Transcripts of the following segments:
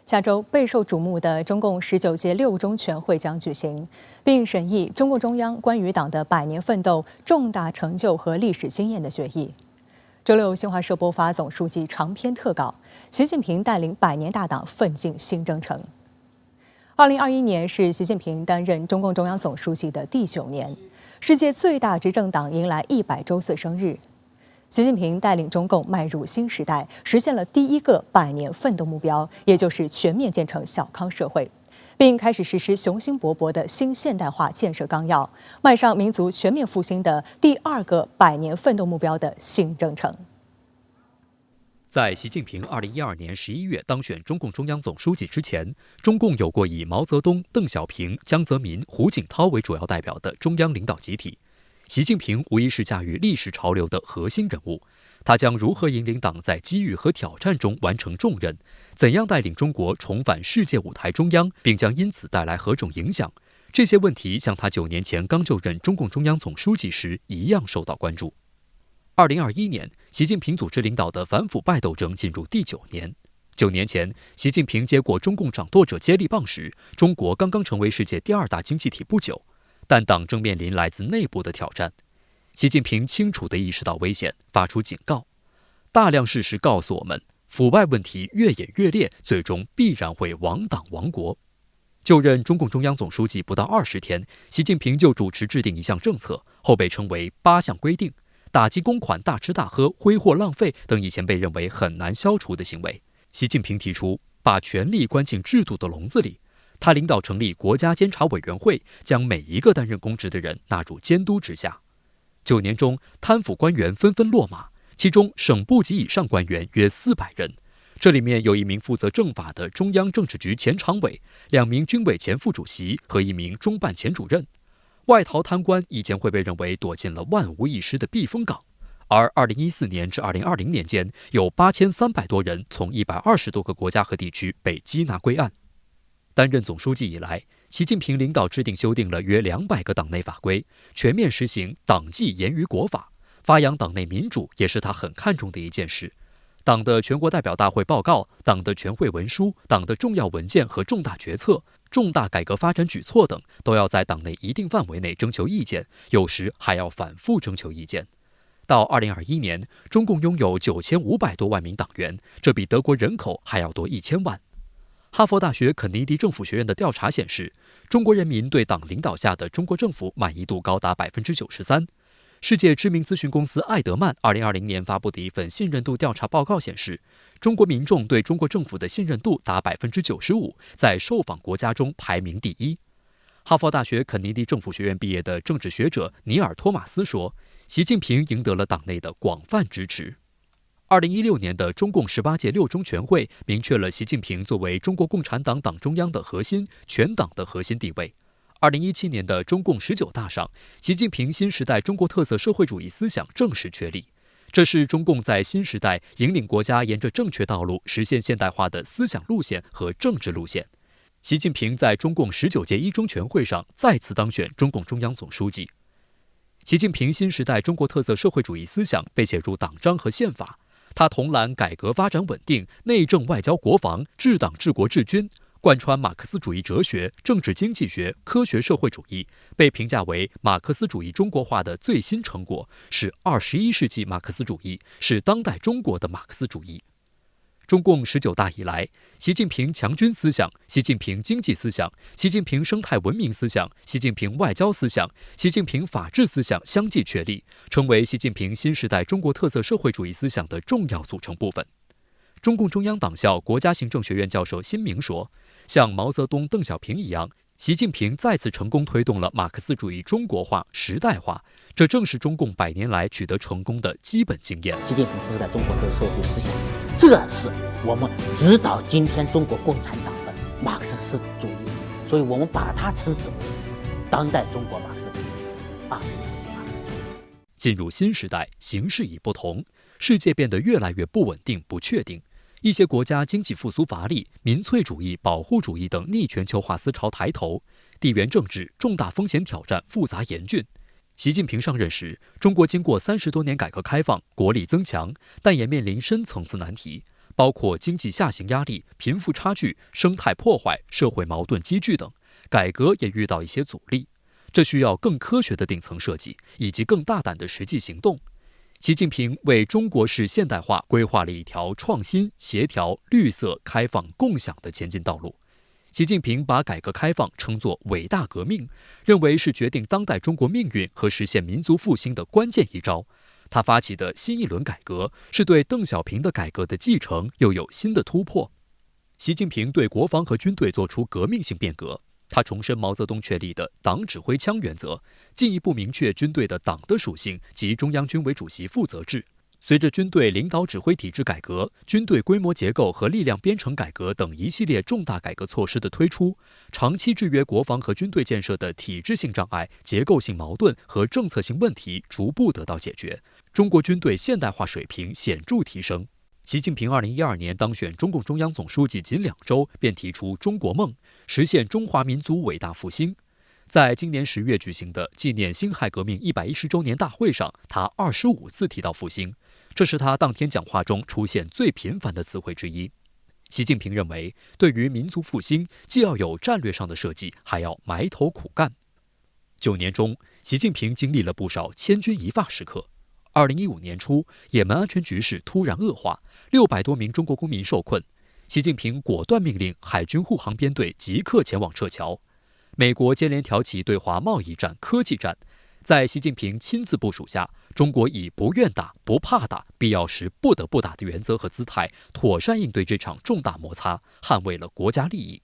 下周备受瞩目的中共19届六中全会将举行，并审议中共中央关于党的百年奋斗、重大成就和历史经验的决议。周六，新华社播发总书记长篇特稿，习近平带领百年大党奋进新征程。2021年是习近平担任中共中央总书记的第9年，世界最大执政党迎来100周岁生日。习近平带领中共迈入新时代，实现了第一个百年奋斗目标，也就是全面建成小康社会，并开始实施雄心勃勃的新现代化建设纲要，迈上民族全面复兴的第2个百年奋斗目标的新征程。在习近平2012年11月当选中共中央总书记之前，中共有过以毛泽东、邓小平、江泽民、胡锦涛为主要代表的中央领导集体。习近平无疑是驾驭历史潮流的核心人物，他将如何引领党在机遇和挑战中完成重任，怎样带领中国重返世界舞台中央，并将因此带来何种影响？这些问题像他9年前刚就任中共中央总书记时一样受到关注。2021年，习近平组织领导的反腐败斗争进入第9年。9年前，习近平接过中共掌舵者接力棒时，中国刚刚成为世界第2大经济体不久。但党正面临来自内部的挑战，习近平清楚地意识到危险，发出警告。大量事实告诉我们，腐败问题越演越烈，最终必然会亡党亡国。就任中共中央总书记不到20天，习近平就主持制定一项政策，后被称为8项规定，打击公款大吃大喝、挥霍浪费等以前被认为很难消除的行为。习近平提出，把权力关进制度的笼子里。他领导成立国家监察委员会，将每一个担任公职的人纳入监督之下。9年中，贪腐官员纷纷落马，其中省部级以上官员约400人。这里面有1名负责政法的中央政治局前常委，2名军委前副主席和1名中办前主任。外逃贪官以前会被认为躲进了万无一失的避风港，而2014年至2020年间，有8300多人从120多个国家和地区被缉拿归案。担任总书记以来，习近平领导制定修订了约200个党内法规，全面实行党纪严于国法，发扬党内民主也是他很看重的一件事。党的全国代表大会报告、党的全会文书、党的重要文件和重大决策、重大改革发展举措等，都要在党内一定范围内征求意见，有时还要反复征求意见。到2021年，中共拥有9500多万名党员，这比德国人口还要多1000万。哈佛大学肯尼迪政府学院的调查显示，中国人民对党领导下的中国政府满意度高达93%。世界知名咨询公司艾德曼2020年发布的一份信任度调查报告显示，中国民众对中国政府的信任度达95%，在受访国家中排名第1。哈佛大学肯尼迪政府学院毕业的政治学者尼尔·托马斯说，习近平赢得了党内的广泛支持。2016年的中共18届六中全会明确了习近平作为中国共产党党中央的核心、全党的核心地位。2017年的中共19大上，习近平新时代中国特色社会主义思想正式确立，这是中共在新时代引领国家沿着正确道路实现现代化的思想路线和政治路线。习近平在中共19届一中全会上再次当选中共中央总书记。习近平新时代中国特色社会主义思想被写入党章和宪法。他统揽改革发展稳定、内政外交国防、治党治国治军，贯穿马克思主义哲学、政治经济学、科学社会主义，被评价为马克思主义中国化的最新成果，是21世纪马克思主义，是当代中国的马克思主义。中共19大以来，习近平强军思想、习近平经济思想、习近平生态文明思想、习近平外交思想、习近平法治思想相继确立，成为习近平新时代中国特色社会主义思想的重要组成部分。中共中央党校国家行政学院教授辛明说，像毛泽东、邓小平一样，习近平再次成功推动了马克思主义中国化、时代化，这正是中共100年来取得成功的基本经验。习近平新时代中国特色社会主义思想，这是我们指导今天中国共产党的马克思主义，所以我们把它称之为当代中国马克思主义，20世纪马克思主义。进入新时代，形势已不同，世界变得越来越不稳定、不确定。一些国家经济复苏乏力，民粹主义、保护主义等逆全球化思潮抬头，地缘政治重大风险挑战复杂严峻。习近平上任时，中国经过30多年改革开放，国力增强，但也面临深层次难题，包括经济下行压力、贫富差距、生态破坏、社会矛盾积聚等，改革也遇到一些阻力。这需要更科学的顶层设计，以及更大胆的实际行动。习近平为中国式现代化规划了一条创新、协调、绿色、开放、共享的前进道路。习近平把改革开放称作伟大革命，认为是决定当代中国命运和实现民族复兴的关键一招。他发起的新一轮改革是对邓小平的改革的继承，又有新的突破。习近平对国防和军队做出革命性变革，他重申毛泽东确立的党指挥枪原则，进一步明确军队的党的属性及中央军委主席负责制。随着军队领导指挥体制改革、军队规模结构和力量编程改革等一系列重大改革措施的推出，长期制约国防和军队建设的体制性障碍、结构性矛盾和政策性问题逐步得到解决，中国军队现代化水平显著提升。习近平2012年当选中共中央总书记仅2周，便提出中国梦，实现中华民族伟大复兴。在今年10月举行的纪念辛亥革命110周年大会上，他25次提到复兴，这是他当天讲话中出现最频繁的词汇之一。习近平认为，对于民族复兴，既要有战略上的设计，还要埋头苦干。9年中，习近平经历了不少千钧一发时刻。2015年初，也门安全局势突然恶化，600多名中国公民受困，习近平果断命令海军护航编队即刻前往撤侨。美国接连挑起对华贸易战、科技战，在习近平亲自部署下，中国以不愿打、不怕打、必要时不得不打的原则和姿态，妥善应对这场重大摩擦，捍卫了国家利益。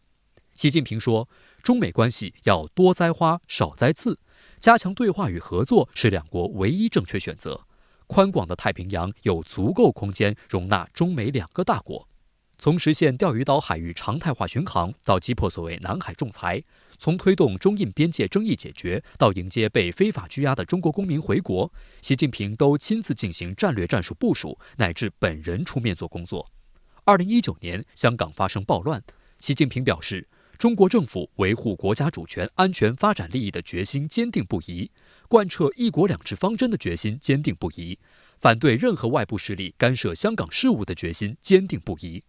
习近平说，中美关系要多栽花、少栽刺，加强对话与合作是两国唯一正确选择。宽广的太平洋有足够空间容纳中美2个大国。从实现钓鱼岛海域常态化巡航，到击破所谓南海仲裁，从推动中印边界争议解决，到迎接被非法拘押的中国公民回国，习近平都亲自进行战略战术部署，乃至本人出面做工作。2019年，香港发生暴乱，习近平表示，中国政府维护国家主权、安全、发展利益的决心坚定不移，贯彻一国两制方针的决心坚定不移，反对任何外部势力干涉香港事务的决心坚定不移。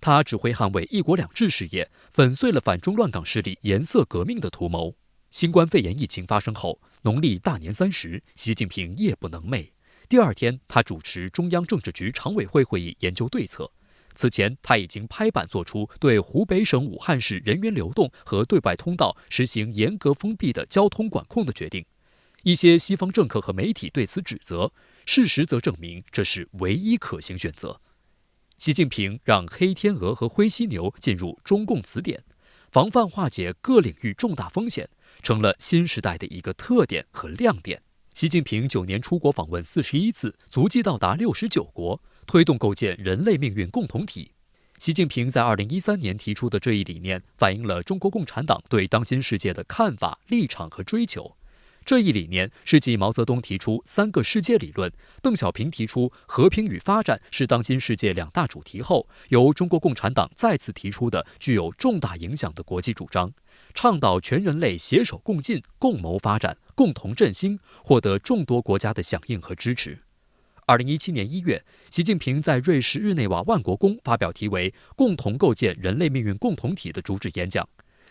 他指挥捍卫一国两制事业，粉碎了反中乱港势力颜色革命的图谋。新冠肺炎疫情发生后，农历大年30，习近平夜不能寐。第2天，他主持中央政治局常委会会议研究对策。此前，他已经拍板做出对湖北省武汉市人员流动和对外通道实行严格封闭的交通管控的决定。一些西方政客和媒体对此指责，事实则证明这是唯一可行选择。习近平让黑天鹅和灰犀牛进入中共词典，防范化解各领域重大风险，成了新时代的一个特点和亮点。习近平9年出国访问41次，足迹到达69国，推动构建人类命运共同体。习近平在2013年提出的这一理念，反映了中国共产党对当今世界的看法、立场和追求。这一理念是继毛泽东提出3个世界理论，邓小平提出和平与发展是当今世界2大主题后，由中国共产党再次提出的具有重大影响的国际主张，倡导全人类携手共进、共谋发展、共同振兴，获得众多国家的响应和支持。2017年1月，习近平在瑞士日内瓦万国宫发表题为《共同构建人类命运共同体》的主旨演讲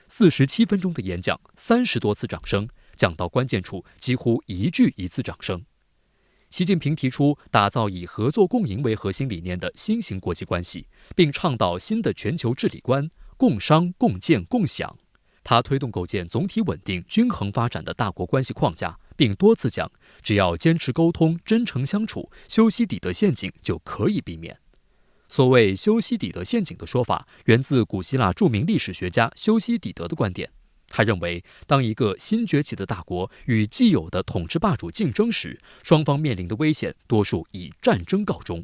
，47分钟的演讲，30多次掌声，讲到关键处几乎一句一次掌声。习近平提出打造以合作共赢为核心理念的新型国际关系，并倡导新的全球治理观，共商、共建、共享。他推动构建总体稳定、均衡发展的大国关系框架，并多次讲，只要坚持沟通、真诚相处，修昔底德陷阱就可以避免。所谓修昔底德陷阱的说法，源自古希腊著名历史学家修昔底德的观点。他认为，当一个新崛起的大国与既有的统治霸主竞争时，双方面临的危险多数以战争告终。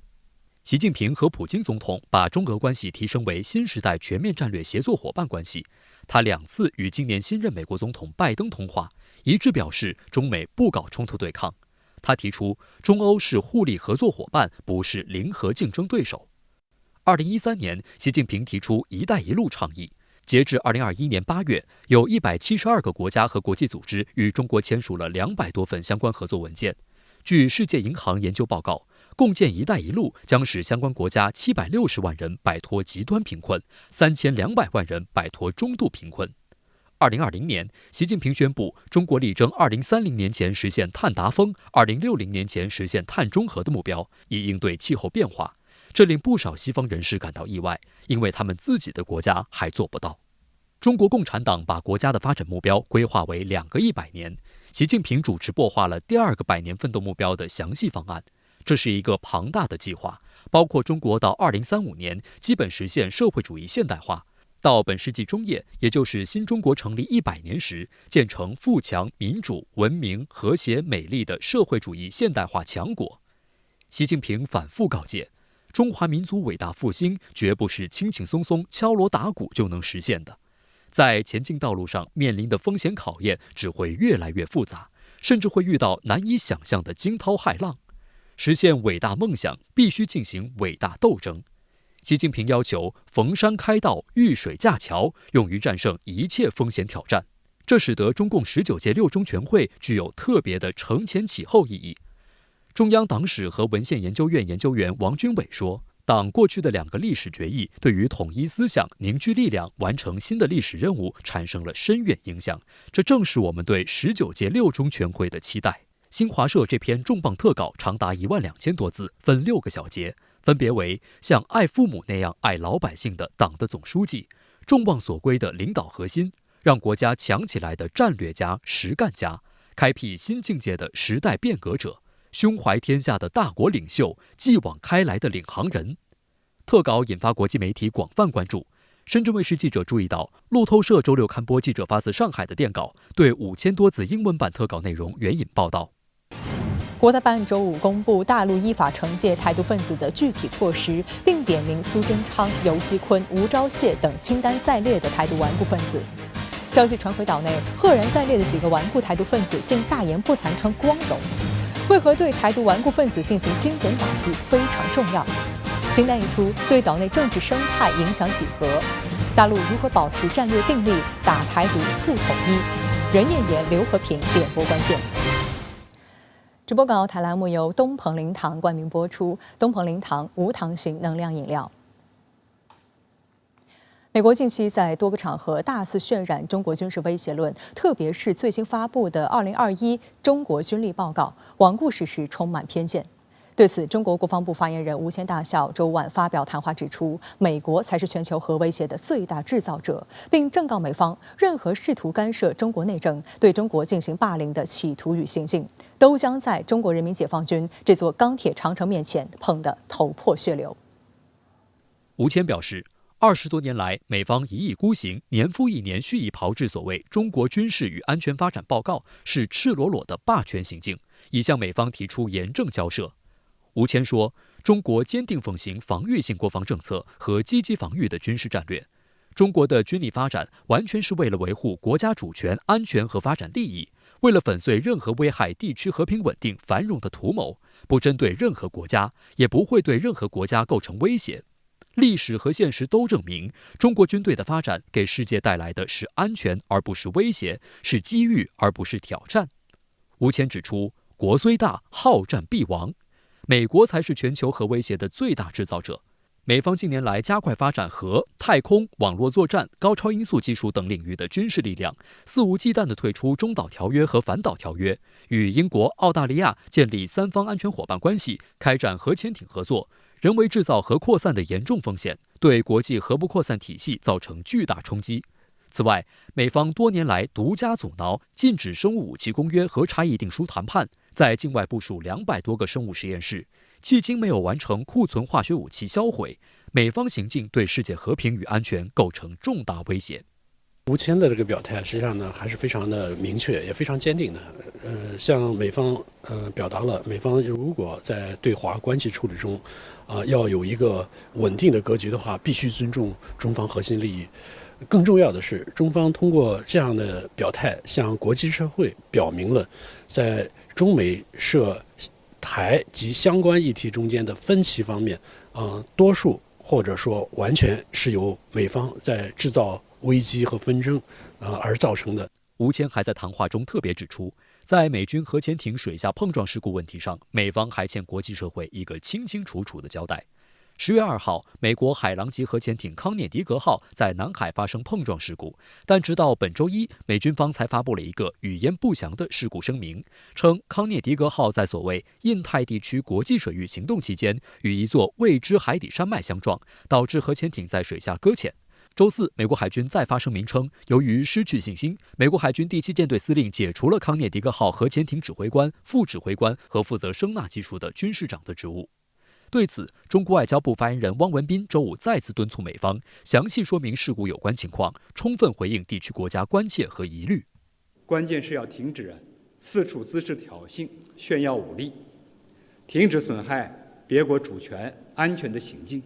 习近平和普京总统把中俄关系提升为新时代全面战略协作伙伴关系。他2次与今年新任美国总统拜登通话，一致表示中美不搞冲突对抗。他提出，中欧是互利合作伙伴，不是零和竞争对手。2013年，习近平提出“一带一路”倡议。截至2021年8月，有172个国家和国际组织与中国签署了200多份相关合作文件。据世界银行研究报告，共建“一带一路”将使相关国家760万人摆脱极端贫困，3200万人摆脱中度贫困。2020年，习近平宣布，中国力争2030年前实现碳达峰，2060年前实现碳中和的目标，以应对气候变化。这令不少西方人士感到意外，因为他们自己的国家还做不到。中国共产党把国家的发展目标规划为2个100年，习近平主持擘画了第2个100年奋斗目标的详细方案。这是一个庞大的计划，包括中国到2035年基本实现社会主义现代化，到本世纪中叶，也就是新中国成立100年时，建成富强、民主、文明、和谐、美丽的社会主义现代化强国。习近平反复告诫，中华民族伟大复兴绝不是轻轻松松敲锣打鼓就能实现的，在前进道路上面临的风险考验只会越来越复杂，甚至会遇到难以想象的惊涛骇浪。实现伟大梦想必须进行伟大斗争。习近平要求逢山开道，遇水架桥，勇于战胜一切风险挑战。这使得中共19届六中全会具有特别的承前启后意义。中央党史和文献研究院研究员王军伟说，党过去的2个历史决议对于统一思想、凝聚力量、完成新的历史任务产生了深远影响，这正是我们对19届六中全会的期待。新华社这篇重磅特稿长达12000多字，分6个小节，分别为像爱父母那样爱老百姓的党的总书记，众望所归的领导核心，让国家强起来的战略家、实干家，开辟新境界的时代变革者，胸怀天下的大国领袖，继往开来的领航人。特稿引发国际媒体广泛关注。深圳卫视记者注意到，路透社周6刊播记者发自上海的电稿，对5000多字英文版特稿内容援引报道。国台办周5公布大陆依法惩戒台独分子的具体措施，并点名苏贞昌、尤锡坤、吴钊燮等清单在列的台独顽固分子。消息传回岛内，赫然在列的几个顽固台独分子竟大言不惭称光荣。为何对台独顽固分子进行精准打击非常重要？清单一出，对岛内政治生态影响几何？大陆如何保持战略定力，打台独促统一？任燕言、刘和平点拨关键。直播稿台栏目由东鹏灵堂冠名播出，东鹏灵堂无糖型能量饮料。美国近期在多个场合大肆渲染中国军事威胁论，特别是最新发布的2021中国军力报告，罔顾事实，充满偏见。对此，中国国防部发言人吴谦大校周晚发表谈话指出，美国才是全球核威胁的最大制造者，并正告美方，任何试图干涉中国内政、对中国进行霸凌的企图与行径，都将在中国人民解放军这座钢铁长城面前碰得头破血流。吴谦表示，20多年来，美方一意孤行，年复一年蓄意炮制所谓中国军事与安全发展报告，是赤裸裸的霸权行径，已向美方提出严正交涉。吴谦说，中国坚定奉行防御性国防政策和积极防御的军事战略。中国的军力发展完全是为了维护国家主权、安全和发展利益，为了粉碎任何危害地区和平稳定繁荣的图谋，不针对任何国家，也不会对任何国家构成威胁。历史和现实都证明，中国军队的发展给世界带来的是安全而不是威胁，是机遇而不是挑战。吴谦指出，国虽大，好战必亡。美国才是全球核威胁的最大制造者。美方近年来加快发展核、太空、网络作战、高超音速技术等领域的军事力量，肆无忌惮地退出中导条约和反导条约，与英国、澳大利亚建立3方安全伙伴关系，开展核潜艇合作，人为制造核扩散的严重风险，对国际核不扩散体系造成巨大冲击。此外，美方多年来独家阻挠禁止生物武器公约核查议定书谈判，在境外部署200多个生物实验室，迄今没有完成库存化学武器销毁。美方行径对世界和平与安全构成重大威胁。吴谦的这个表态，实际上呢还是非常的明确，也非常坚定的。向美方表达了，美方如果在对华关系处理中，要有一个稳定的格局的话，必须尊重中方核心利益。更重要的是，中方通过这样的表态，向国际社会表明了在中美涉台及相关议题中间的分歧方面，多数或者说完全是由美方在制造危机和纷争而造成的。吴谦还在谈话中特别指出，在美军核潜艇水下碰撞事故问题上，美方还欠国际社会一个清清楚楚的交代。10月2号，美国海狼级核潜艇康涅狄格号在南海发生碰撞事故，但直到本周一，美军方才发布了一个语焉不详的事故声明，称康涅狄格号在所谓印太地区国际水域行动期间，与一座未知海底山脉相撞，导致核潜艇在水下搁浅。周四，美国海军再发声明称，由于失去信心，美国海军第7舰队司令解除了康涅狄格号核潜艇指挥官、副指挥官和负责声纳技术的军事长的职务。对此，中国外交部发言人汪文斌周五再次敦促美方详细说明事故有关情况，充分回应地区国家关切和疑虑。关键是要停止四处滋事挑衅、炫耀武力，停止损害别国主权、安全的行径。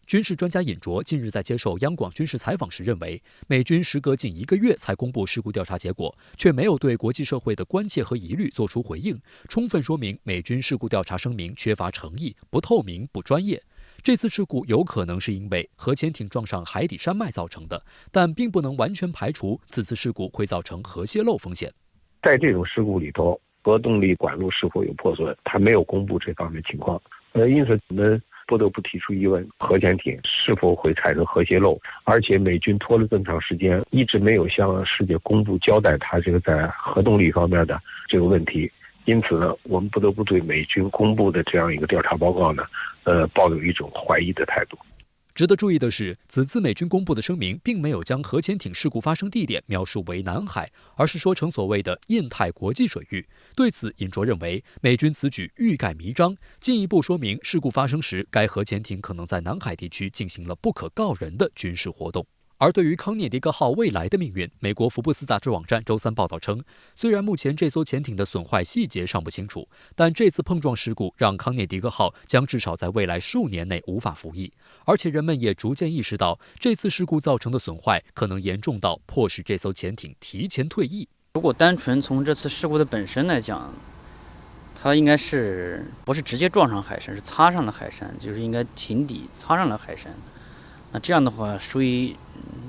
军事专家尹卓近日在接受央广军事采访时认为，美军时隔近1个月才公布事故调查结果，却没有对国际社会的关切和疑虑做出回应，充分说明美军事故调查声明缺乏诚意、不透明、不专业。这次事故有可能是因为核潜艇撞上海底山脉造成的，但并不能完全排除此次事故会造成核泄漏风险。在这种事故里头，核动力管路是否有破损，他没有公布这方面情况。因此我们不得不提出疑问，核潜艇是否会产生核泄漏？而且美军拖了这么长时间，一直没有向世界公布交代它这个在核动力方面的这个问题。因此呢，我们不得不对美军公布的这样一个调查报告呢，抱有一种怀疑的态度。值得注意的是，此次美军公布的声明并没有将核潜艇事故发生地点描述为南海，而是说成所谓的印太国际水域。对此，尹卓认为美军此举欲盖弥彰，进一步说明事故发生时，该核潜艇可能在南海地区进行了不可告人的军事活动。而对于康涅狄格号未来的命运，美国福布斯杂志网站周三报道称，虽然目前这艘潜艇的损坏细节尚不清楚，但这次碰撞事故让康涅狄格号将至少在未来数年内无法服役，而且人们也逐渐意识到，这次事故造成的损坏可能严重到迫使这艘潜艇提前退役。如果单纯从这次事故的本身来讲，它应该是不是直接撞上海山，是擦上了海山，就是应该艇底擦上了海山。那这样的话，属于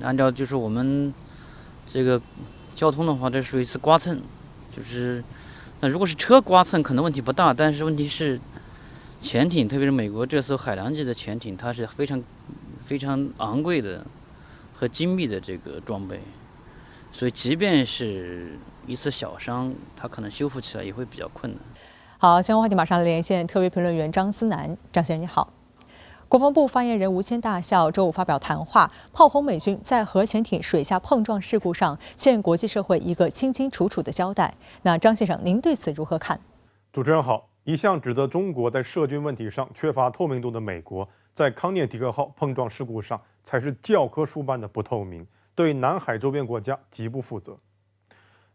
按照就是我们这个交通的话，这属于是刮蹭，就是那如果是车刮蹭，可能问题不大，但是问题是潜艇，特别是美国这艘海狼级的潜艇，它是非常昂贵的和精密的这个装备，所以即便是一次小伤，它可能修复起来也会比较困难。好，相关话题马上连线特约评论员张思南，张先生你好。国防部发言人吴谦大校周五发表谈话，炮轰美军在核潜艇水下碰撞事故上欠国际社会一个清清楚楚的交代。那张先生，您对此如何看？主持人好，一向指责中国在涉军问题上缺乏透明度的美国，在康涅狄格号碰撞事故上才是教科书般的不透明，对南海周边国家极不负责。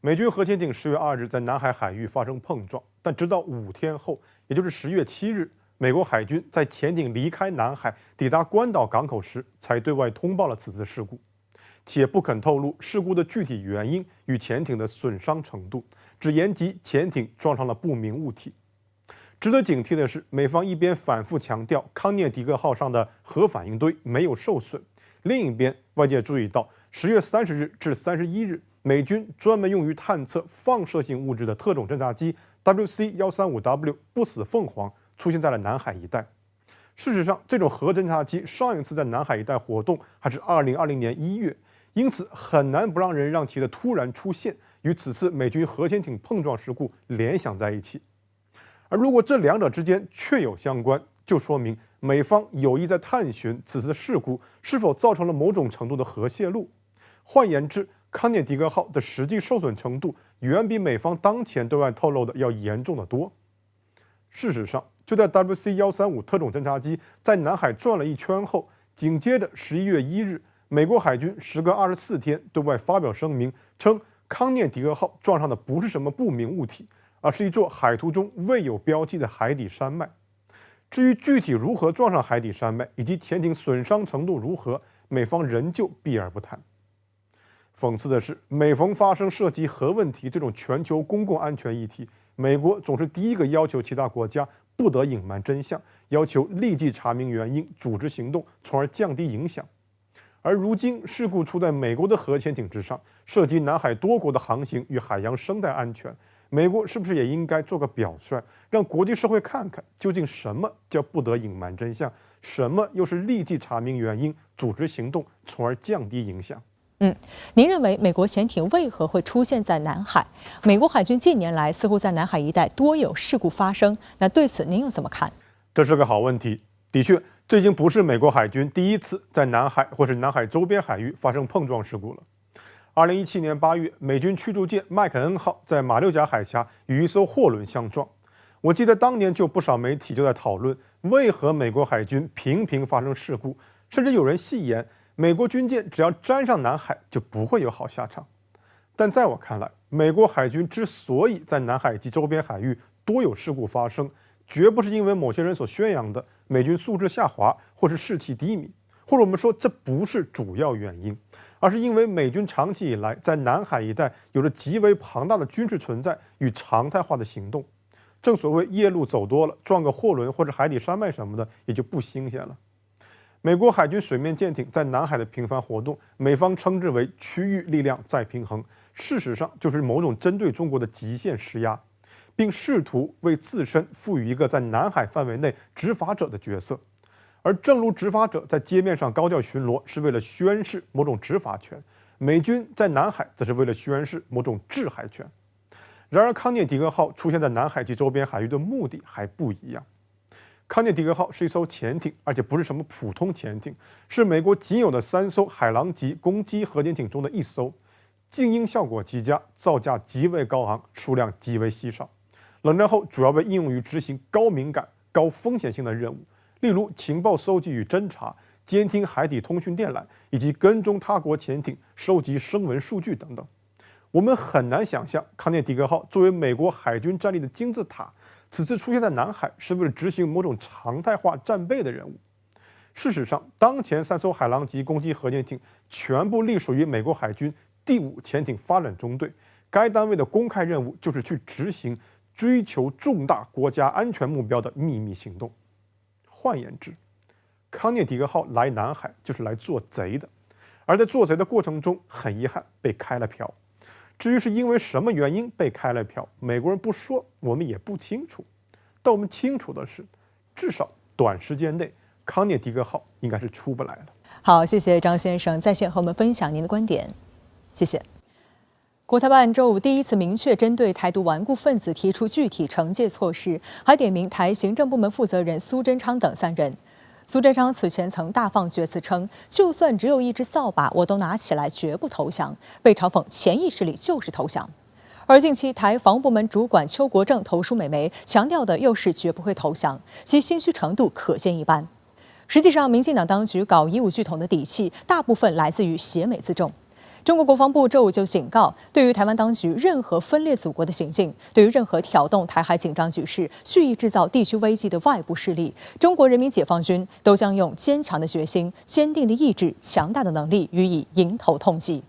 美军核潜艇10月2日在南海海域发生碰撞，但直到5天后，也就是10月7日。美国海军在潜艇离开南海、抵达关岛港口时，才对外通报了此次事故，且不肯透露事故的具体原因与潜艇的损伤程度，只言及潜艇撞上了不明物体。值得警惕的是，美方一边反复强调康涅狄格号上的核反应堆没有受损，另一边外界注意到10月30日至31日，美军专门用于探测放射性物质的特种侦察机 WC-135W 不死凤凰出现在了南海一带。事实上，这种核侦察机上一次在南海一带活动还是2020年1月，因此很难不让人让其的突然出现与此次美军核潜艇碰撞事故联想在一起。而如果这两者之间确有相关，就说明美方有意在探寻此次事故是否造成了某种程度的核泄露。换言之，康涅狄格号的实际受损程度远比美方当前对外透露的要严重得多。事实上，就在 WC-135特种侦察机在南海转了一圈后，紧接着11月1日，美国海军时隔24天对外发表声明，称康涅狄格号撞上的不是什么不明物体，而是一座海图中未有标记的海底山脉。至于具体如何撞上海底山脉，以及潜艇损伤程度如何，美方仍旧避而不谈。讽刺的是，每逢发生涉及核问题这种全球公共安全议题，美国总是第一个要求其他国家不得隐瞒真相，要求立即查明原因，组织行动，从而降低影响。而如今事故出在美国的核潜艇之上，涉及南海多国的航行与海洋生态安全，美国是不是也应该做个表率，让国际社会看看究竟什么叫不得隐瞒真相，什么又是立即查明原因、组织行动，从而降低影响？您认为美国潜艇为何会出现在南海？美国海军近年来似乎在南海一带多有事故发生，那对此您又怎么看？这是个好问题。的确，这已经不是美国海军第一次在南海或是南海周边海域发生碰撞事故了。2017年8月，美军驱逐舰麦肯恩号在马六甲海峡与一艘货轮相撞。我记得当年就不少媒体就在讨论，为何美国海军频频发生事故，甚至有人戏言美国军舰只要沾上南海就不会有好下场。但在我看来，美国海军之所以在南海及周边海域多有事故发生，绝不是因为某些人所宣扬的美军素质下滑或是士气低迷，或者我们说这不是主要原因，而是因为美军长期以来在南海一带有着极为庞大的军事存在与常态化的行动。正所谓夜路走多了，撞个货轮或者海底山脉什么的也就不新鲜了。美国海军水面舰艇在南海的频繁活动，美方称之为区域力量再平衡，事实上就是某种针对中国的极限施压，并试图为自身赋予一个在南海范围内执法者的角色。而正如执法者在街面上高调巡逻是为了宣示某种执法权，美军在南海则是为了宣示某种制海权。然而，康涅狄格号出现在南海及周边海域的目的还不一样。康涅狄格号是一艘潜艇，而且不是什么普通潜艇，是美国仅有的3艘海狼级攻击核潜艇中的1艘，静音效果极佳，造价极为高昂，数量极为稀少。冷战后主要被应用于执行高敏感、高风险性的任务，例如情报搜集与侦查、监听海底通讯电缆，以及跟踪他国潜艇、收集声纹数据等等。我们很难想象康涅狄格号作为美国海军战力的金字塔，此次出现在南海是为了执行某种常态化战备的任务。事实上，当前3艘海狼级攻击核潜艇全部隶属于美国海军第5潜艇发展中队，该单位的公开任务就是去执行追求重大国家安全目标的秘密行动。换言之，康涅狄格号来南海就是来做贼的，而在做贼的过程中，很遗憾被开了瓢。至于是因为什么原因被开了瓢，美国人不说，我们也不清楚。但我们清楚的是，至少短时间内，康涅狄格号应该是出不来了。好，谢谢张先生在线和我们分享您的观点，谢谢。国台办周五第一次明确针对台独顽固分子提出具体惩戒措施，还点名台行政部门负责人苏贞昌等3人。苏贞昌此前曾大放厥词称，就算只有一支扫把，我都拿起来绝不投降，被嘲讽潜意识里就是投降。而近期台防务部门主管邱国正投书美媒，强调的又是绝不会投降，其心虚程度可见一斑。实际上，民进党当局搞以武拒统的底气，大部分来自于挟美自重。中国国防部周五就警告，对于台湾当局任何分裂祖国的行径，对于任何挑动台海紧张局势、蓄意制造地区危机的外部势力，中国人民解放军都将用坚强的决心、坚定的意志、强大的能力予以迎头痛击。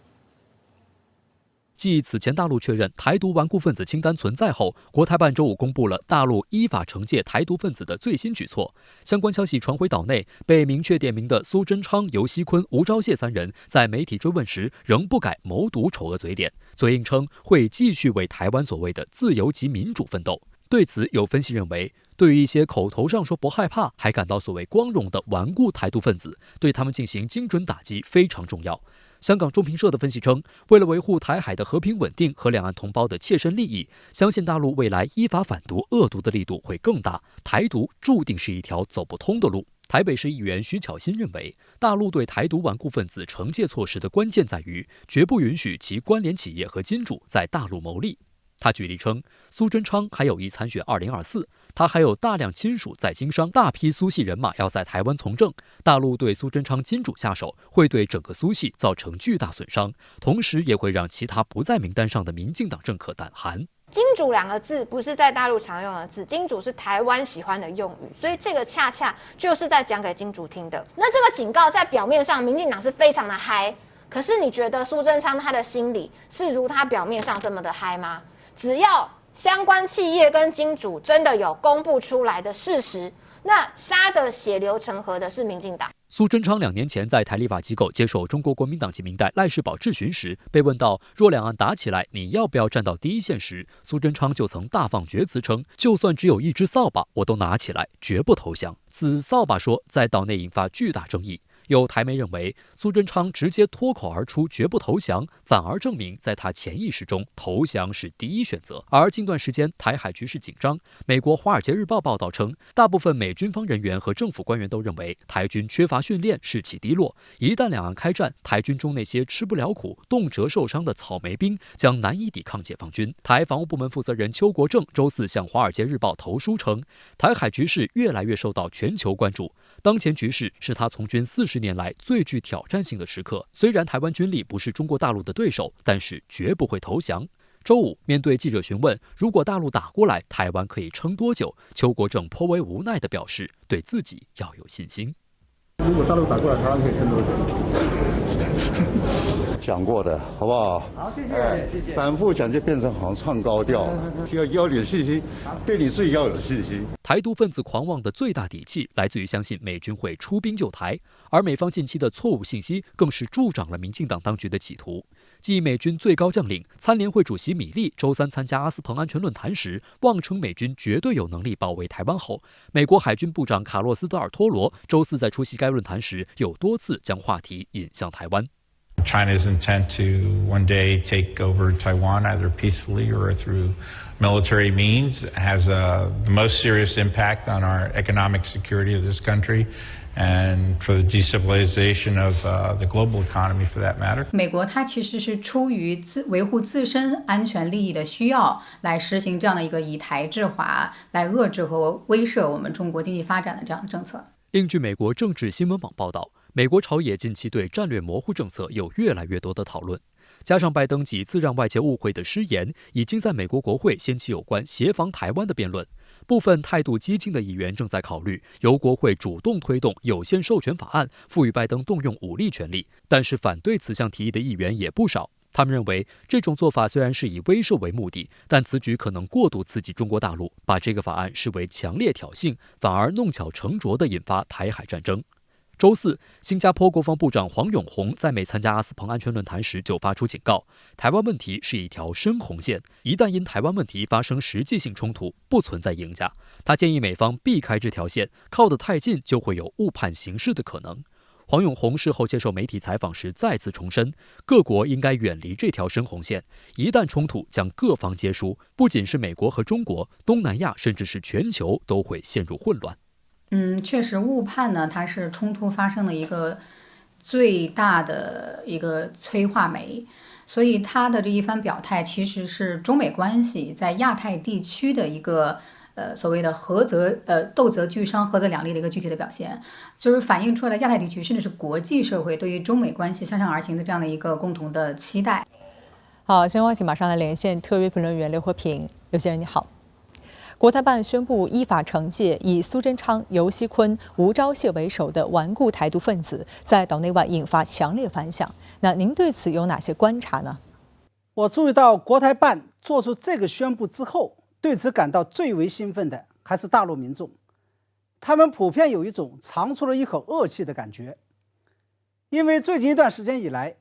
继此前大陆确认台独顽固分子清单存在后，国台办周五公布了大陆依法惩戒台独分子的最新举措。相关消息传回岛内，被明确点名的苏贞昌、游锡堃、吴钊燮3人，在媒体追问时仍不改谋独丑恶嘴脸，嘴硬称会继续为台湾所谓的自由及民主奋斗。对此，有分析认为，对于一些口头上说不害怕，还感到所谓光荣的顽固台独分子，对他们进行精准打击非常重要。香港中评社的分析称，为了维护台海的和平稳定和两岸同胞的切身利益，相信大陆未来依法反独恶毒的力度会更大，台独注定是一条走不通的路。台北市议员徐巧芯认为，大陆对台独顽固分子惩戒措施的关键在于，绝不允许其关联企业和金主在大陆牟利。他举例称，苏贞昌还有意参选2024，他还有大量亲属在经商，大批苏系人马要在台湾从政。大陆对苏贞昌金主下手，会对整个苏系造成巨大损伤，同时也会让其他不在名单上的民进党政客胆寒。金主2个字不是在大陆常用的字，金主是台湾喜欢的用语，所以这个恰恰就是在讲给金主听的。那这个警告在表面上，民进党是非常的嗨，可是你觉得苏贞昌他的心里是如他表面上这么的嗨吗？只要相关企业跟金主真的有公布出来的事实，那杀得血流成河的是民进党。苏贞昌2年前在台立法机构接受中国国民党籍民代赖士葆质询时，被问到若两岸打起来，你要不要站到第一线时，苏贞昌就曾大放厥词称，就算只有一只扫把，我都拿起来，绝不投降。此扫把说在岛内引发巨大争议。有台媒认为，苏贞昌直接脱口而出绝不投降，反而证明在他潜意识中投降是第一选择。而近段时间台海局势紧张，美国《华尔街日报》报道称，大部分美军方人员和政府官员都认为台军缺乏训练，士气低落。一旦两岸开战，台军中那些吃不了苦、动辄受伤的草莓兵将难以抵抗解放军。台防务部门负责人邱国正周四向《华尔街日报》投书称，台海局势越来越受到全球关注，当前局势是他从军40年来最具挑战性的时刻。虽然台湾军力不是中国大陆的对手，但是绝不会投降。周五，面对记者询问如果大陆打过来，台湾可以撑多久，邱国正颇为无奈地表示，对自己要有信心。如果大陆打过来，台湾可以撑多久？讲过的，好不好？好，谢谢，谢谢。反复讲就变成好像唱高调了，要有点信心，对你自己要有信心。台独分子狂妄的最大底气来自于相信美军会出兵救台，而美方近期的错误信息更是助长了民进党当局的企图。继美军最高将领、参联会主席米利周三参加阿斯彭安全论坛时，妄称美军绝对有能力保卫台湾后，美国海军部长卡洛斯·德尔托罗周四在出席该论坛时，又多次将话题引向台湾。China's intent to one day take over Taiwan, either peacefully or through military means, has the most serious impact on our economic security of this country and for the destabilization of the global economy for that matter. 美国它其实是出于维护自身安全利益的需要，来实行这样的一个以台制华，来遏制和威慑我们中国经济发展的这样的政策。另据美国政治新闻网报道，美国朝野近期对战略模糊政策有越来越多的讨论，加上拜登几次让外界误会的失言，已经在美国国会掀起有关协防台湾的辩论。部分态度激进的议员正在考虑由国会主动推动有限授权法案，赋予拜登动用武力权力。但是反对此项提议的议员也不少，他们认为这种做法虽然是以威慑为目的，但此举可能过度刺激中国大陆，把这个法案视为强烈挑衅，反而弄巧成拙地引发台海战争。周四，新加坡国防部长黄永红在美参加阿斯彭安全论坛时就发出警告，台湾问题是一条深红线，一旦因台湾问题发生实际性冲突，不存在赢家。他建议美方避开这条线，靠得太近就会有误判形势的可能。黄永红事后接受媒体采访时再次重申，各国应该远离这条深红线，一旦冲突将各方皆输，不仅是美国和中国，东南亚甚至是全球都会陷入混乱。确实误判呢，它是冲突发生的一个最大的一个催化酶，所以他的这一番表态其实是中美关系在亚太地区的一个所谓的斗则俱伤，合则两利的一个具体的表现，就是反映出来亚太地区甚至是国际社会对于中美关系向上而行的这样的一个共同的期待。好，新闻话题马上来连线特约评论员刘和平。刘先生你好。国台办宣布依法惩戒以苏贞昌、游锡堃、吴钊燮为首的顽固台独分子，在岛内外引发强烈反响。那您对此有哪些观察呢？我注意到国台办做出这个宣布之后，对此感到最为兴奋的还是大陆民众，他们普遍有一种长出了一口恶气的感觉，因为最近一段时间以来，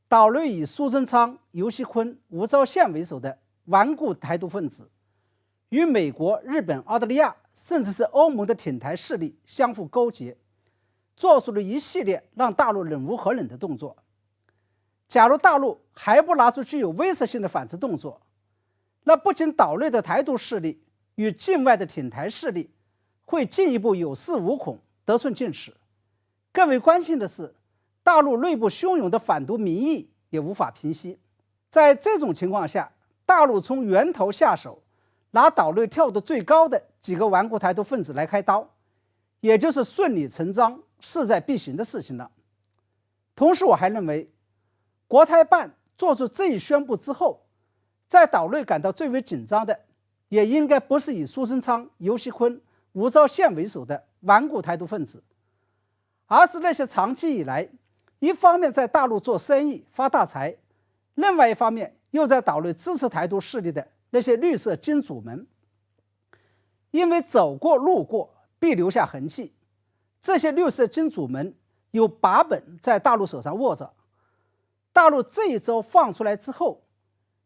岛内以苏贞昌、游锡堃、吴钊燮为首的顽固台独分子与美国、日本、澳大利亚甚至是欧盟的挺台势力相互勾结，做出了一系列让大陆忍无可忍的动作。假如大陆还不拿出具有威慑性的反制动作，那不仅岛内的台独势力与境外的挺台势力会进一步有恃无恐、得寸进尺，更为关键的是，大陆内部汹涌的反独民意也无法平息。在这种情况下，大陆从源头下手，拿岛内跳得最高的几个顽固台独分子来开刀，也就是顺理成章、势在必行的事情了。同时，我还认为，国台办做出这一宣布之后，在岛内感到最为紧张的，也应该不是以苏贞昌、游锡堃、吴钊燮为首的顽固台独分子，而是那些长期以来一方面在大陆做生意发大财，另外一方面又在岛内支持台独势力的那些绿色金主们。因为走过路过必留下痕迹。这些绿色金主们有把本在大陆手上握着，大陆这一招放出来之后，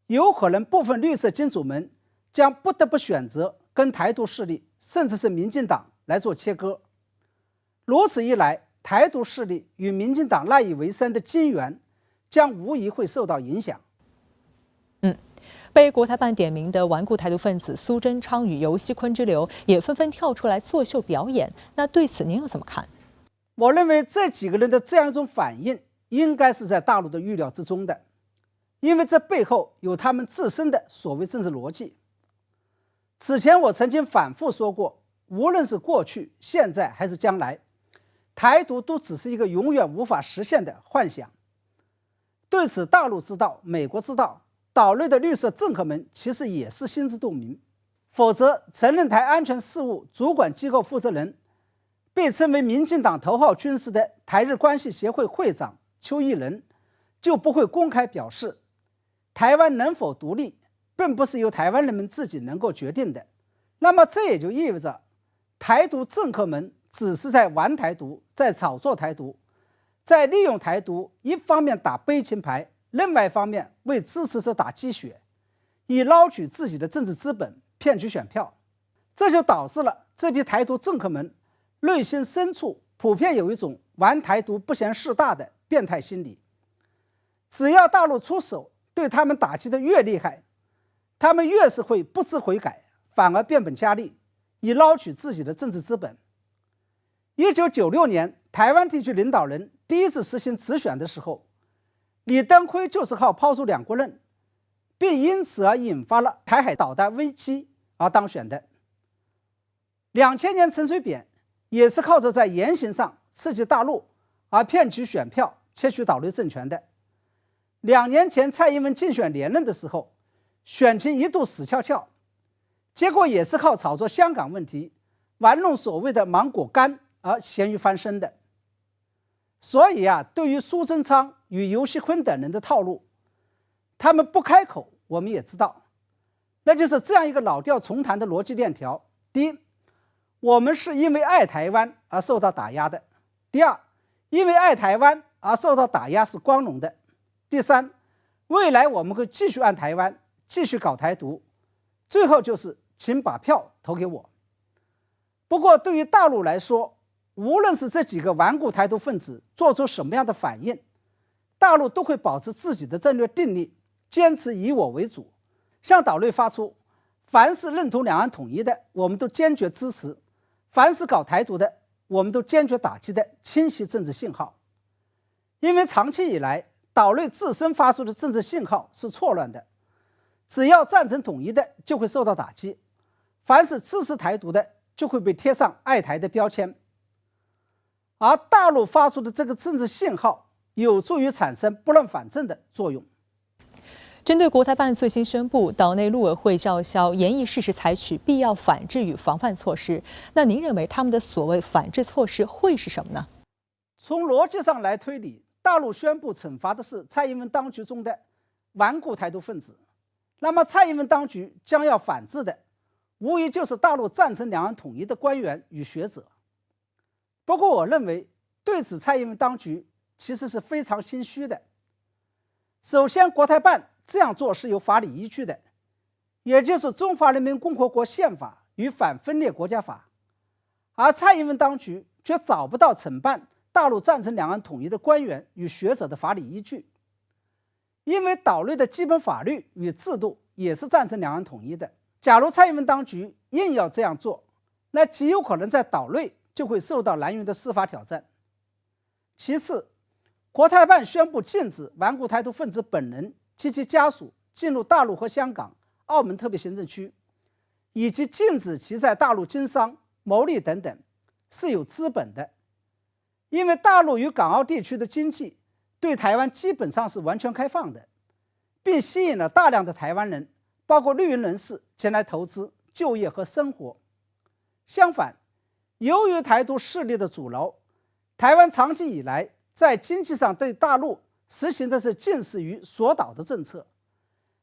有可能部分绿色金主们将不得不选择跟台独势力甚至是民进党来做切割。如此一来，台独势力与民进党赖以为生的金援将无疑会受到影响。被国台办点名的顽固台独分子苏贞昌与游锡堃之流也纷纷跳出来作秀表演，那对此您又怎么看？我认为这几个人的这样一种反应应该是在大陆的预料之中的，因为这背后有他们自身的所谓政治逻辑。此前我曾经反复说过，无论是过去、现在还是将来，台独都只是一个永远无法实现的幻想。对此，大陆知道，美国知道，岛内的绿色政客们其实也是心知肚明。否则，曾任台安全事务主管机构负责人、被称为民进党头号军师的台日关系协会会长邱毅人就不会公开表示，台湾能否独立并不是由台湾人们自己能够决定的。那么这也就意味着，台独政客们只是在玩台独，在炒作台独，在利用台独一方面打悲情牌，另外一方面为支持者打鸡血，以捞取自己的政治资本，骗取选票。这就导致了这批台独政客们内心深处普遍有一种玩台独不嫌事大的变态心理。只要大陆出手对他们打击的越厉害，他们越是会不知悔改，反而变本加厉，以捞取自己的政治资本。1996年，台湾地区领导人第一次实行直选的时候，李登辉就是靠抛出两国论，并因此而引发了台海导弹危机而当选的。2000年陈水扁也是靠着在言行上刺激大陆而骗取选票，窃取岛内政权的。2年前蔡英文竞选连任的时候，选情一度死翘翘，结果也是靠炒作香港问题，玩弄所谓的芒果干而咸鱼翻身的。所以对于苏贞昌与游锡堃等人的套路，他们不开口我们也知道，那就是这样一个老调重弹的逻辑链条。第一，我们是因为爱台湾而受到打压的；第二，因为爱台湾而受到打压是光荣的；第三，未来我们会继续爱台湾，继续搞台独；最后就是请把票投给我。不过对于大陆来说，无论是这几个顽固台独分子做出什么样的反应，大陆都会保持自己的战略定力，坚持以我为主，向岛内发出凡是认同两岸统一的我们都坚决支持，凡是搞台独的我们都坚决打击的清晰政治信号。因为长期以来岛内自身发出的政治信号是错乱的，只要赞成统一的就会受到打击，凡是支持台独的就会被贴上爱台的标签。而大陆发出的这个政治信号有助于产生拨乱反正的作用。针对国台办最新宣布，岛内陆委会叫嚣严议适时采取必要反制与防范措施，那您认为他们的所谓反制措施会是什么呢？从逻辑上来推理，大陆宣布惩罚的是蔡英文当局中的顽固台独分子，那么蔡英文当局将要反制的无疑就是大陆赞成两岸统一的官员与学者。不过我认为对此蔡英文当局其实是非常心虚的。首先，国台办这样做是有法理依据的，也就是中华人民共和国宪法与反分裂国家法，而蔡英文当局却找不到惩办大陆赞成两岸统一的官员与学者的法理依据。因为岛内的基本法律与制度也是赞成两岸统一的，假如蔡英文当局硬要这样做，那极有可能在岛内就会受到蓝营的司法挑战。其次，国台办宣布禁止顽固台独分子本人及其家属进入大陆和香港、澳门特别行政区，以及禁止其在大陆经商、牟利等等，是有资本的。因为大陆与港澳地区的经济对台湾基本上是完全开放的，并吸引了大量的台湾人，包括绿营人士前来投资、就业和生活。相反，由于台独势力的阻挠，台湾长期以来在经济上对大陆实行的是近似于锁岛的政策，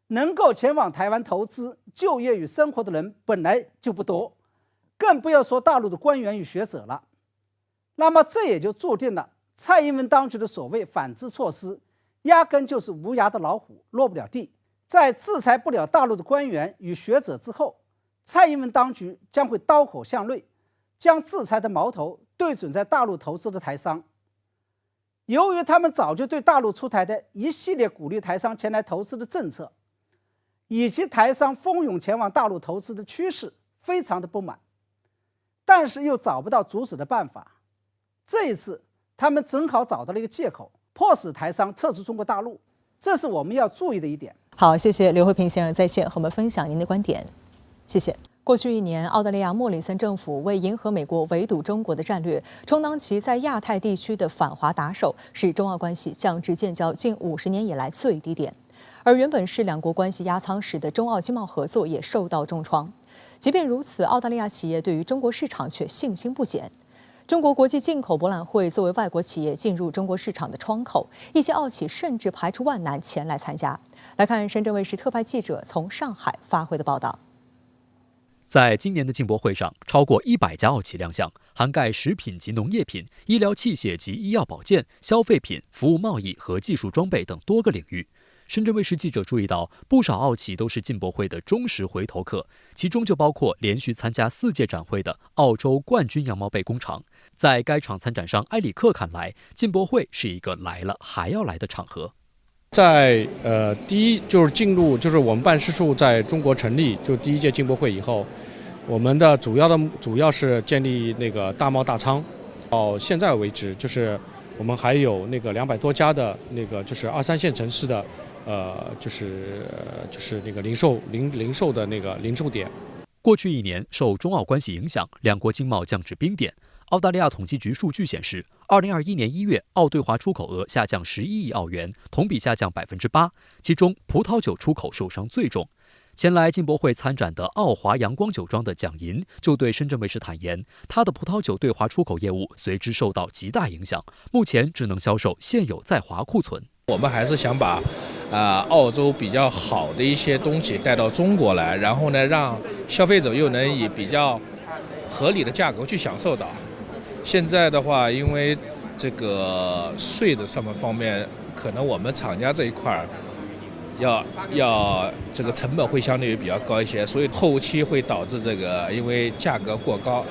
能够前往台湾投资、就业与生活的人本来就不多，更不要说大陆的官员与学者了。那么这也就注定了蔡英文当局的所谓反制措施，压根就是无牙的老虎，落不了地。在制裁不了大陆的官员与学者之后，蔡英文当局将会刀口向内，将制裁的矛头对准在大陆投资的台商。由于他们早就对大陆出台的一系列鼓励台商前来投资的政策，以及台商蜂拥前往大陆投资的趋势非常的不满，但是又找不到阻止的办法。这一次他们正好找到了一个借口，迫使台商撤出中国大陆，这是我们要注意的一点。好，谢谢刘慧平先生在线和我们分享您的观点，谢谢。过去1年，澳大利亚莫里森政府为迎合美国围堵中国的战略，充当其在亚太地区的反华打手，使中澳关系降至建交近50年以来最低点。而原本是两国关系压舱石的中澳经贸合作也受到重创。即便如此，澳大利亚企业对于中国市场却信心不减。中国国际进口博览会作为外国企业进入中国市场的窗口，一些澳企甚至排除万难前来参加。来看深圳卫视特派记者从上海发回的报道。在今年的进博会上，超过100家澳企亮相，涵盖食品及农业品、医疗器械及医药保健、消费品、服务贸易和技术装备等多个领域。深圳卫视记者注意到，不少澳企都是进博会的忠实回头客，其中就包括连续参加4届展会的澳洲冠军羊毛被工厂。在该厂参展商埃里克看来，进博会是一个来了还要来的场合。在第一就是进入，就是我们办事处在中国成立，就第1届进博会以后，我们的主要是建立那个大贸大仓。到现在为止，就是我们还有那个200多家的那个就是2、3线城市的就是那个零售的那个零售点。过去1年，受中澳关系影响，两国经贸降至冰点。澳大利亚统计局数据显示，2021年1月，澳对华出口额下降11亿澳元，同比下降8%，其中葡萄酒出口受伤最重。前来进博会参展的澳华阳光酒庄的蒋银就对深圳卫视坦言，他的葡萄酒对华出口业务随之受到极大影响，目前只能销售现有在华库存。我们还是想把澳洲比较好的一些东西带到中国来，然后呢，让消费者又能以比较合理的价格去享受到。现在的话，因为这个税的上面方面，可能我们厂家这一块要这个成本会相对于比较高一些，所以后期会导致这个因为价格过高，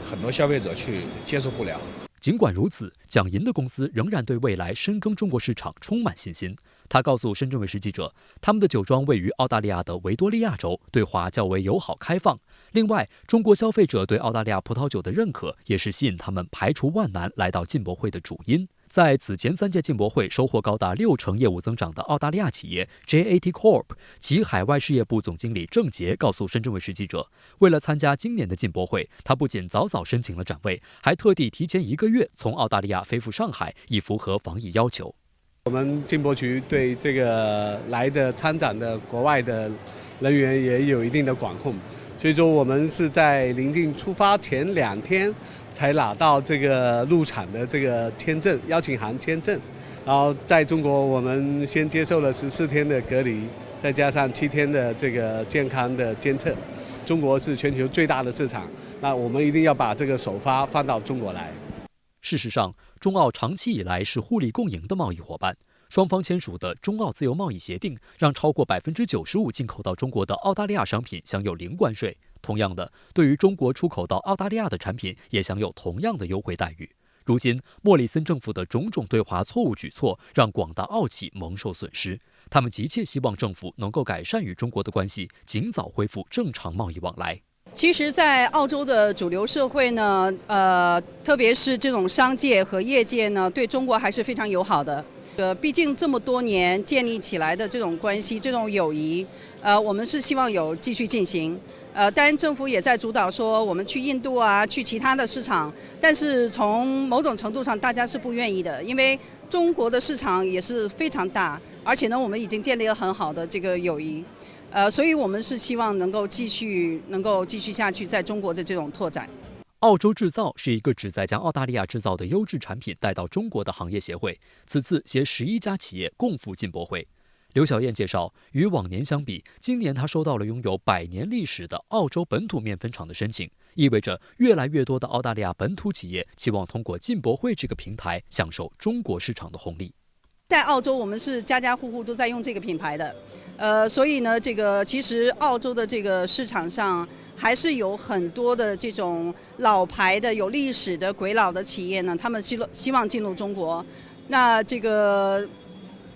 很多消费者去接受不了。尽管如此，蒋银的公司仍然对未来深耕中国市场充满信心。他告诉深圳卫视记者，他们的酒庄位于澳大利亚的维多利亚州，对华较为友好开放。另外，中国消费者对澳大利亚葡萄酒的认可，也是吸引他们排除万难来到进博会的主因。在此前3届进博会收获高达60%业务增长的澳大利亚企业 JAT Corp， 其海外事业部总经理郑杰告诉深圳卫视记者，为了参加今年的进博会，他不仅早早申请了展位，还特地提前1个月从澳大利亚飞赴上海，以符合防疫要求。我们进博局对这个来的参展的国外的人员也有一定的管控，所以说我们是在临近出发前2天才拿到这个入场的这个签证，邀请函签证。然后在中国，我们先接受了14天的隔离，再加上7天的这个健康的监测。中国是全球最大的市场，那我们一定要把这个首发放到中国来。事实上，中澳长期以来是互利共赢的贸易伙伴。双方签署的中澳自由贸易协定，让超过95%进口到中国的澳大利亚商品享有0关税。同样的，对于中国出口到澳大利亚的产品，也享有同样的优惠待遇。如今，莫里森政府的种种对华错误举措，让广大澳企蒙受损失。他们急切希望政府能够改善与中国的关系，尽早恢复正常贸易往来。其实，在澳洲的主流社会呢，特别是这种商界和业界呢，对中国还是非常友好的。毕竟这么多年建立起来的这种关系、这种友谊，我们是希望有继续进行。当然政府也在主导说我们去印度啊，去其他的市场，但是从某种程度上大家是不愿意的，因为中国的市场也是非常大，而且呢我们已经建立了很好的这个友谊，所以我们是希望能够继续下去在中国的这种拓展。澳洲制造是一个旨在将澳大利亚制造的优质产品带到中国的行业协会，此次携11家企业共赴进博会。刘晓燕介绍，与往年相比，今年她收到了拥有100年历史的澳洲本土面粉厂的申请，意味着越来越多的澳大利亚本土企业期望通过进博会这个平台享受中国市场的红利。在澳洲，我们是家家户户都在用这个品牌的，所以呢，其实澳洲的这个市场上还是有很多的这种老牌的、有历史的、鬼佬的企业呢，他们希望进入中国。那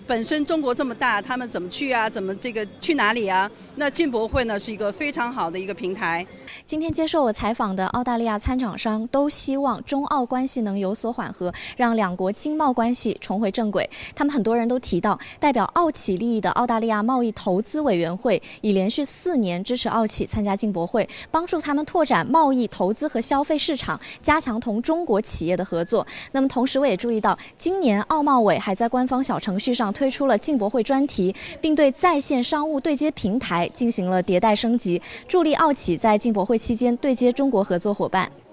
本身中国这么大，他们怎么去啊？怎么去哪里啊？那进博会呢是一个非常好的一个平台。今天接受我采访的澳大利亚参展商都希望中澳关系能有所缓和，让两国经贸关系重回正轨。他们很多人都提到，代表澳企利益的澳大利亚贸易投资委员会已连续4年支持澳企参加进博会，帮助他们拓展贸易、投资和消费市场，加强同中国企业的合作。那么同时我也注意到，今年澳贸委还在官方小程序上推出了进博会专题，并对在线商务对接平台进行了迭代升级，助力澳企在进博会期间对接中国合作伙伴。